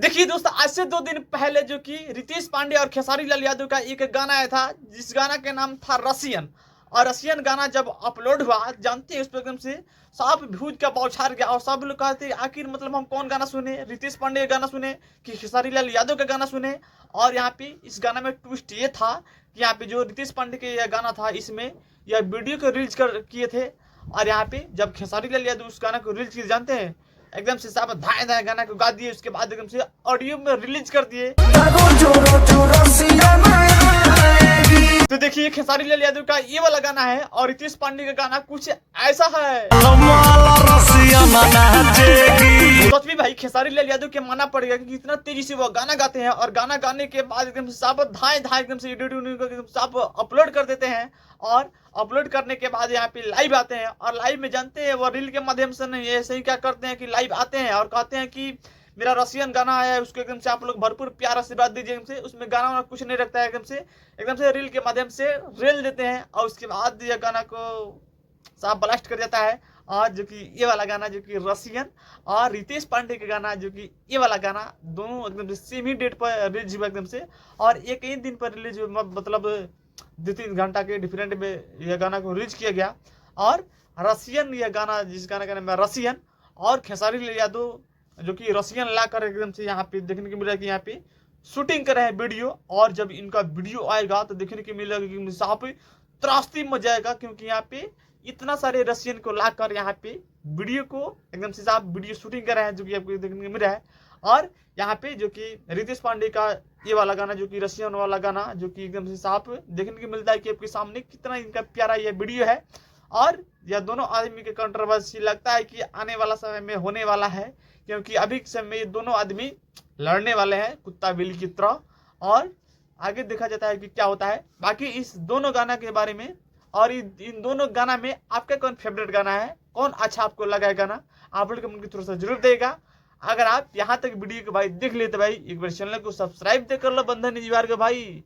देखिए दोस्तों, आज से 2 दिन पहले जो कि रितेश पांडे और खेसारी लाल यादव का एक गाना आया था, जिस गाना के नाम था रसियन। और रसियन गाना जब अपलोड हुआ, जानते हैं उस पर एकदम से सब व्यूज का बौछार गया और सब लोग कहते आखिर मतलब हम कौन गाना सुने, रितेश पांडे का गाना सुने कि खेसारी लाल यादव का गाना सुने। और यहाँ पे इस गाना में ट्विस्ट ये था कि यहाँ पे जो रितेश पांडे के यह गाना था, इसमें यह वीडियो को रिलीज कर किए थे। और यहाँ पे जब खेसारी लाल यादव उस गाना को रिलीज किए, जानते हैं एकदम से साहब धाए धाए गाना को गा दिए, उसके बाद एकदम से ऑडियो में रिलीज कर दिए। तो देखिए खेसारी लाल यादव का ये वाला गाना है और रितेश पांडे का गाना कुछ ऐसा है। सच में भाई खेसारी लाल यादव के माना पड़ेगा कि इतना तेजी से वो गाना गाते हैं और गाना गाने के बाद एकदम से साहब धाए धाए एकदम से एडिट साहब अपलोड कर देते हैं। और अपलोड करने के बाद यहाँ पे लाइव आते हैं और लाइव में जानते हैं वो रील के माध्यम से नहीं, ऐसे ही क्या करते हैं कि लाइव आते हैं और कहते हैं कि मेरा रसियन गाना आया है, उसको एकदम से आप लोग भरपूर प्यार आशीर्वाद दीजिए। एकदम से उसमें गाना वाना कुछ नहीं रखता है, एकदम से रील के माध्यम से रेल देते हैं और उसके बाद यह गाना को साहब ब्लास्ट कर जाता है। और जो कि ये वाला गाना जो कि रसियन और रितेश पांडे का गाना जो कि ये वाला गाना दोनों एकदम से सेम ही डेट पर रिलीज हुआ एकदम से, और एक ही दिन पर रिलीज हुआ, मतलब 2-3 घंटा के डिफरेंट में यह गाना को रिलीज किया गया। और रसियन यह गाना, जिस गाना का नाम है रसियन, और खेसारी लाल यादव जो कि रसियन ला कर एकदम से यहाँ पे देखने को मिला कि यहाँ पे शूटिंग कर रहे हैं वीडियो। और जब इनका वीडियो आएगा तो देखने को मिलेगा कि साहब त्रासदी मजा आएगा, क्योंकि यहाँ पे इतना सारे रसियन को लाकर यहाँ पे वीडियो को एकदम से साहब वीडियो शूटिंग कर रहे हैं, जो कि आपको देखने को मिल रहा है। और यहाँ पे जो कि रितेश पांडे का ये वाला गाना जो कि रसियन वाला गाना जो कि एकदम से साफ देखने को मिलता है कि आपके सामने कितना इनका प्यारा ये वीडियो है। और यह दोनों आदमी के कंट्रोवर्सी लगता है कि आने वाला समय में होने वाला है, क्योंकि अभी के समय में ये दोनों आदमी लड़ने वाले हैं कुत्ता बिल्ली की तरह। और आगे देखा जाता है कि क्या होता है। बाकी इस दोनों गाना के बारे में और इन दोनों गाना में आपका कौन फेवरेट गाना है, कौन अच्छा आपको लगा है गाना, आप लोग कमेंट के थ्रू से जरूर देगा। अगर आप यहाँ तक वीडियो को भाई देख लेते भाई, एक बार चैनल को सब्सक्राइब कर लो बंधन निजीवार के भाई।